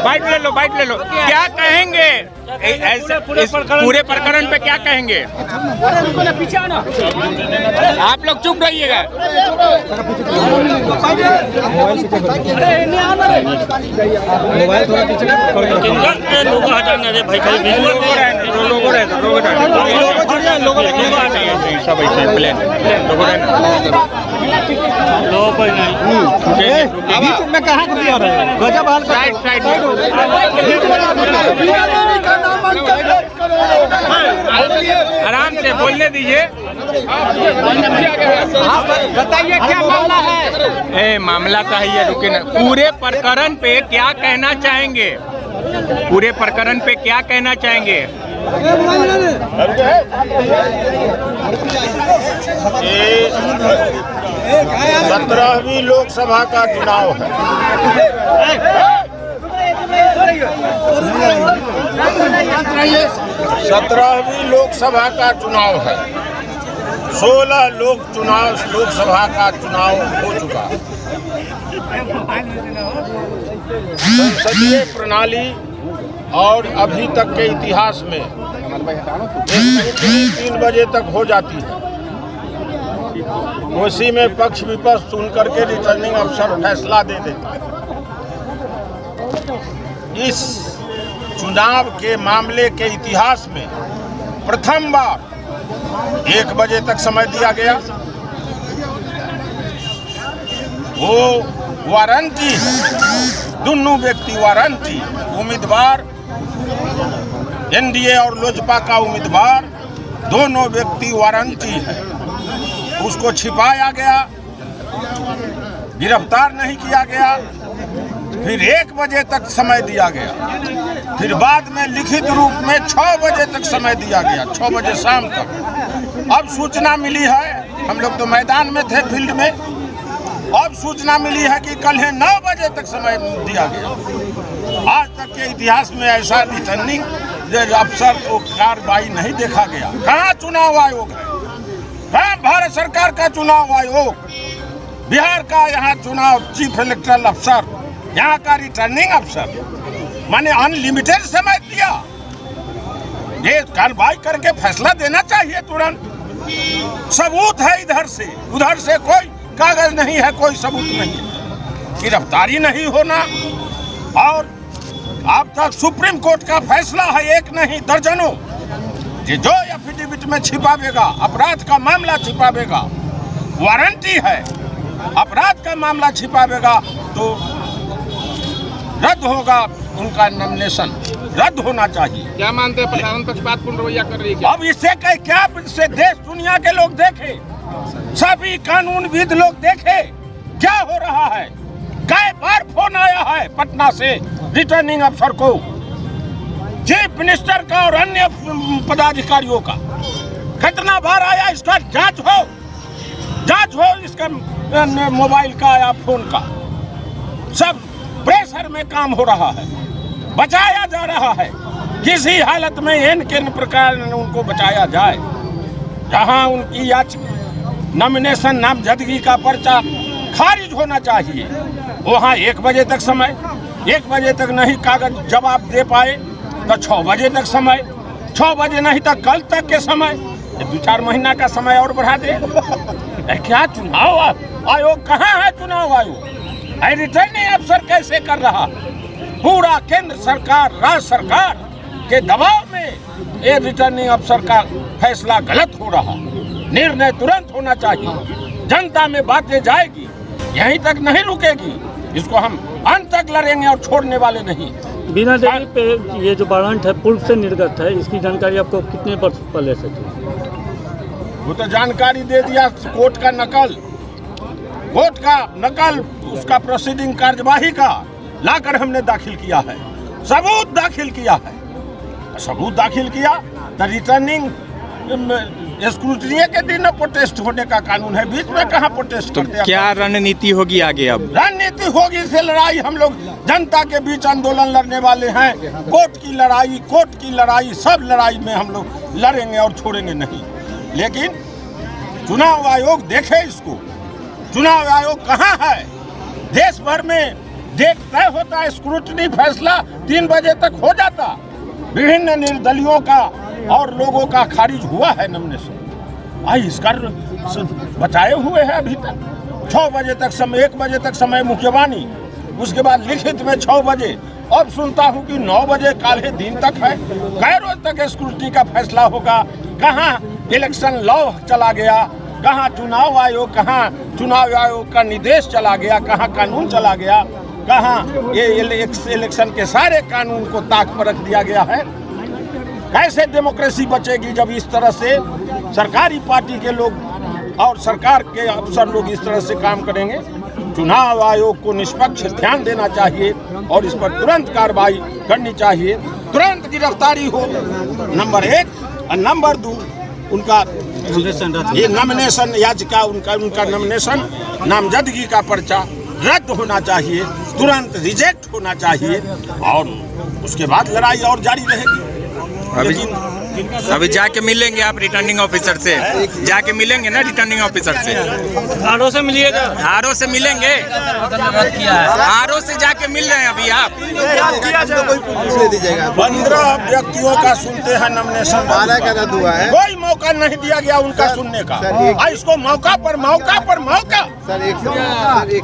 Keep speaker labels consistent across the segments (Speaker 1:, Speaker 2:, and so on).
Speaker 1: Bite ले लो। क्या कहेंगे ऐसे पूरे प्रकरण पे, क्या कहेंगे? आप लोग चुप रहिएगा।
Speaker 2: मोबाइल थोड़ा पीछे लोगो हटाना रे भाई,
Speaker 1: सब ऐसे प्लेन
Speaker 2: में कहाँ दिया गजब हाल
Speaker 1: साइड आराम से बोलने दीजिए।
Speaker 2: बताइए क्या मामला है?
Speaker 1: मामला तो है ये, रुके ना। पूरे प्रकरण पे क्या कहना चाहेंगे? पूरे प्रकरण पे क्या कहना चाहेंगे?
Speaker 3: 17वीं लोकसभा का चुनाव है। 17वीं लोकसभा का चुनाव है। 16 लोकसभा का चुनाव हो चुका। संसदीय प्रणाली और अभी तक के इतिहास में 3 बजे तक हो जाती है। उसी में पक्ष विपक्ष सुन करके रिटर्निंग अफसर फैसला दे देता है। इस चुनाव के मामले के इतिहास में प्रथम बार 1 बजे तक समय दिया गया। वो वारंटी है, दोनों व्यक्ति वारंटी, उम्मीदवार एनडीए और लोजपा का उम्मीदवार, दोनों व्यक्ति वारंटी है। उसको छिपाया गया, गिरफ्तार नहीं किया गया। फिर 1 बजे तक समय दिया गया। फिर बाद में लिखित रूप में 6 बजे तक समय दिया गया, 6 बजे शाम तक। अब सूचना मिली है, हम लोग तो मैदान में थे, फील्ड में। अब सूचना मिली है कि कल 9 बजे तक समय दिया गया। आज तक के इतिहास में ऐसा रिटर्निंग अफसर को कार्रवाई नहीं देखा गया। कहाँ चुनाव आयोग है? कहाँ भारत सरकार का चुनाव आयोग? बिहार का यहाँ चुनाव चीफ इलेक्टोरल अफसर, यहाँ का रिटर्निंग अफसर, माने अनलिमिटेड समय दिया। ये कार्रवाई करके फैसला देना चाहिए तुरंत। सबूत है इधर से, उधर से कोई कागज नहीं है, कोई सबूत नहीं है, गिरफ्तारी नहीं होना। और अब तक सुप्रीम कोर्ट का फैसला है, एक नहीं दर्जनों, कि जो एफिडेविट में छिपावेगा, अपराध का मामला छिपावेगा, वारंटी है, अपराध का मामला छिपावेगा तो रद्द होगा, उनका नॉमिनेशन रद्द होना चाहिए।
Speaker 1: क्या मानते हैं प्रशासन पक्षपातपूर्ण रवैया कर रही है?
Speaker 3: अब इससे क्या से देश दुनिया के लोग देखे, सभी कानूनविद लोग देखे क्या हो रहा है। कई बार फोन आया है पटना से रिटर्निंग अफसर को, चीफ मिनिस्टर का और अन्य पदाधिकारियों का। कितना बार आया, इसका जांच हो इसका मोबाइल का या फोन का। सब प्रेशर में काम हो रहा है, बचाया जा रहा है। किसी हालत में इन प्रकार उनको बचाया जाए। जहां उनकी नॉमिनेशन नामजदगी का पर्चा खारिज होना चाहिए, वहां 1 बजे तक समय, 1 बजे तक नहीं कागज जवाब दे पाए तो 6 बजे तक समय, 6 बजे नहीं तो कल तक के समय, 2-4 महीना का समय और बढ़ा दे। क्या चुनाव आयोग कहाँ है? चुनाव आयोग रिटर्निंग अफसर कैसे कर रहा? पूरा केंद्र सरकार, राज्य सरकार के दबाव में ये रिटर्निंग अफसर का फैसला गलत हो रहा। निर्णय तुरंत होना चाहिए। जनता में बातें जाएगी, यहीं तक नहीं रुकेगी। इसको हम अंत तक लड़ेंगे और छोड़ने वाले नहीं।
Speaker 2: बिना देरी पे ये जो वारंट है पूर्व से निर्गत है, इसकी जानकारी आपको कितने वर्ष पहले से थी?
Speaker 3: वो तो जानकारी दे दिया। कोर्ट का नकल उसका प्रोसीडिंग कार्यवाही का लाकर हमने दाखिल किया है, सबूत दाखिल किया है। सबूत दाखिल किया तो रिटर्निंग स्क्रूटनी के दिन प्रोटेस्ट होने का कानून है, बीच में कहाँ प्रोटेस्ट करते हैं?
Speaker 1: क्या रणनीति होगी आगे? अब
Speaker 3: रणनीति होगी से लड़ाई। हम लोग जनता के बीच आंदोलन लड़ने वाले हैं। कोर्ट की लड़ाई, सब लड़ाई में हम लोग लड़ेंगे और छोड़ेंगे नहीं। लेकिन चुनाव आयोग देखे इसको, चुनाव आयोग कहाँ है? देश भर में डेट तय होता है, स्क्रूटनी फैसला 3 बजे तक हो जाता। विभिन्न निर्दलियों का और लोगों का खारिज हुआ है नॉमिनेशन। आई इसका बचाए हुए हैं अभी तक। 6 बजे तक समय, 1 बजे तक समय मुख्यवाणी, उसके बाद लिखित में 6 बजे। अब सुनता हूँ कि 9 बजे काले दिन तक है। कै रोज तक स्क्रूटनी का फैसला होगा? कहाँ इलेक्शन लॉ चला गया, कहाँ चुनाव आयोग, कहाँ चुनाव आयोग का निर्देश चला गया, कहाँ कानून चला गया, कहाँ ये इलेक्शन के सारे कानून को ताक पर रख दिया गया है। कैसे डेमोक्रेसी बचेगी जब इस तरह से सरकारी पार्टी के लोग और सरकार के अफसर लोग इस तरह से काम करेंगे? चुनाव आयोग को निष्पक्ष ध्यान देना चाहिए और इस पर तुरंत कार्रवाई करनी चाहिए, तुरंत गिरफ्तारी हो, नंबर 1। और नंबर 2, उनका ये नॉमिनेशन याचिका, उनका नॉमिनेशन नामजदगी का पर्चा रद्द होना चाहिए, तुरंत रिजेक्ट होना चाहिए और उसके बाद लड़ाई और जारी रहेगी।
Speaker 1: अभी जाके मिलेंगे आप रिटर्निंग ऑफिसर से, जाके मिलेंगे ना रिटर्निंग ऑफिसर से?
Speaker 2: आरओ से मिलिएगा?
Speaker 1: आरओ से मिलेंगे? आरओ से जाके मिल रहे हैं अभी आप?
Speaker 3: 15 व्यक्तियों का सुनते हैं नॉमिनेशन,
Speaker 4: 12 का रद्द हुआ है।
Speaker 3: कोई मौका नहीं दिया गया उनका सुनने का। इसको मौका पर मौका।
Speaker 4: सर एक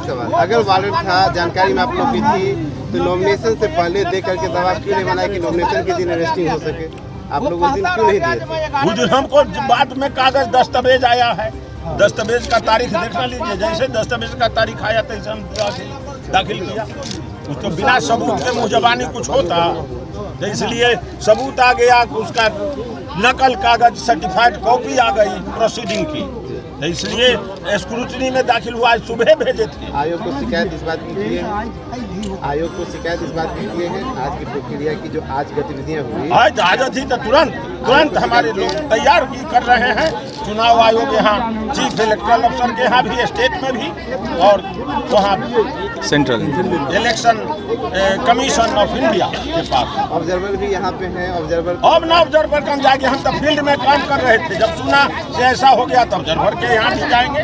Speaker 4: सवाल, अगर वारंट था, जानकारी में आप लोग की थी, तो नॉमिनेशन से पहले दे करके दबाव क्यों नहीं बनाया कि नॉमिनेशन के दिन अरेस्टिंग हो सके? आप लोग उस दिन क्यों नहीं दिए थे?
Speaker 3: उस दिन हमको बाद में कागज दस्तावेज आया है, दस्तावेज का तारीख देखना लीजिए। जैसे दस्तावेज का तारीख आया तैसे हम दाखिल किया। तो बिना सबूत के मुँह जबानी कुछ होता, तो इसलिए सबूत आ गया, उसका नकल कागज सर्टिफाइड कॉपी आ गई प्रोसीडिंग की, तो इसलिए स्क्रूटनी में दाखिल हुआ। आज सुबह भेजे थे।
Speaker 4: आयोग को शिकायत इस बात की है, आयोग को शिकायत इस बात की है आज की प्रक्रिया की जो आज गतिविधियां हुई,
Speaker 3: आज थी तो तुरंत हमारे लोग तैयार भी कर रहे हैं। चुनाव आयोग यहाँ चीफ इलेक्टोरल अफसर के यहाँ भी, स्टेट में भी, और वहाँ
Speaker 1: central
Speaker 3: election commission of India के पास
Speaker 4: ऑब्जर्वर भी यहाँ पे हैं। ऑब्जर्वर
Speaker 3: अब ना ऑब्जर्वर कम जाएंगे, हम तो फील्ड में काम कर रहे थे। जब सुना कि ऐसा हो गया तो ऑब्जर्वर के यहाँ भी जाएंगे,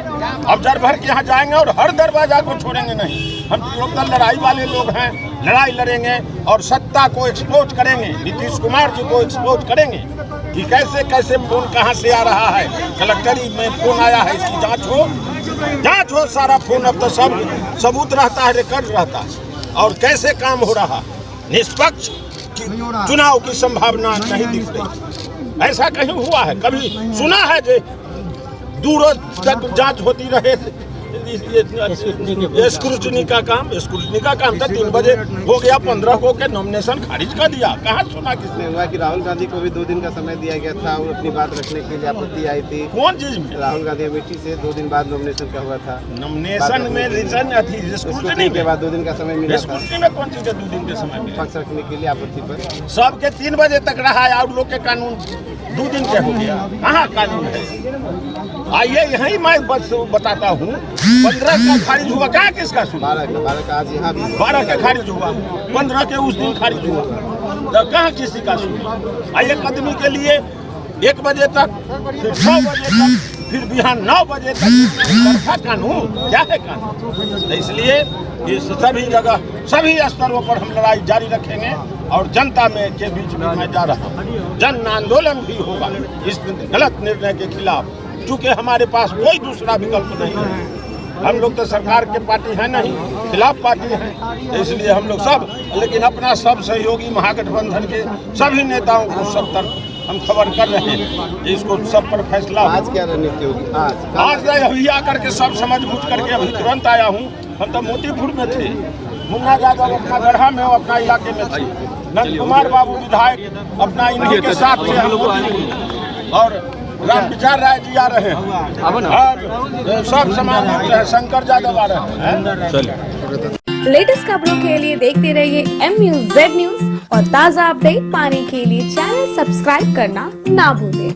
Speaker 3: ऑब्जर्वर के यहाँ जाएंगे और हर दरवाजा को छोड़ेंगे नहीं। हम लोग तो लड़ाई वाले लोग हैं, लड़ाई लड़ेंगे और सत्ता को एक्सपोज करेंगे, नीतीश कुमार जी को एक्सपोज करेंगे कि कैसे कैसे फोन कहाँ से आ रहा है। कलेक्टरी में फोन आया है, इसकी जांच हो सारा फोन। अब तो सब सबूत रहता है, रिकॉर्ड रहता है और कैसे काम हो रहा। निष्पक्ष चुनाव की संभावना नहीं दिख रही। ऐसा कहीं हुआ है? कभी सुना है जो दूर तक जांच होती रहे? स्क्रूटनी का काम था 3 बजे हो गया, 15 को के नॉमिनेशन खारिज कर दिया। कहाँ सुना किसने?
Speaker 4: हुआ कि राहुल गांधी को भी 2 दिन का समय दिया गया था और अपनी बात रखने के लिए आपत्ति आई थी।
Speaker 3: कौन चीज में?
Speaker 4: राहुल गांधी अमेठी से 2 दिन बाद नॉमिनेशन का हुआ था।
Speaker 3: नॉमिनेशन में रिटर्न स्क्रूटनी
Speaker 4: के बाद 2 दिन का समय मिला था।
Speaker 3: स्क्रूटनी में कौन चीज है 2 दिन के समय में?
Speaker 4: पक्ष रखने के लिए आपत्ति पर
Speaker 3: सबके 3 बजे तक रहा है और लोग के कानून 2 दिन के हो गया। कहाँ कानून है? आइए यही मैं बस बताता हूँ। 15 का खारिज हुआ, कहाँ किसका सुना?
Speaker 4: 12 का आज यहाँ भी
Speaker 3: 12 का खारिज हुआ, 15 के उस दिन खारिज हुआ, तो कहाँ किसी का सुना? आइए आदमी के लिए 1 बजे तक, फिर 6 बजे तक, फिर बिहान 9 बजे तक कानून क्या है कानून? तो इसलिए इस सभी जगह, सभी स्तरों पर हम लड़ाई जारी रखेंगे और जनता में के बीच में मैं जा रहा हूँ। जन आंदोलन भी होगा इस गलत निर्णय के खिलाफ, क्योंकि हमारे पास कोई दूसरा विकल्प नहीं है। हम लोग तो सरकार के पार्टी है नहीं, खिलाफ पार्टी है, इसलिए हम लोग सब, लेकिन अपना सब सहयोगी महागठबंधन के सभी नेताओं को सब तरफ हम खबर कर रहे हैं। इसको सब पर फैसला।
Speaker 4: आज क्या रणनीति होगी?
Speaker 3: आज अभी आकर के सब समझ बूझ करके अभी तुरंत आया हूँ। हम तो मोतीपुर में थे, मुन्ना यादव अपना गढ़ा में अपना इलाके में थे, नंद कुमार बाबू विधायक अपना इन्हीं के साथ थे और राम विचार राय जी आ रहे हैं और सब समाज शंकर यादव आ रहे हैं।
Speaker 5: लेटेस्ट खबरों के लिए देखते रहिए MUZ न्यूज और ताज़ा अपडेट पाने के लिए चैनल सब्सक्राइब करना ना भूलें।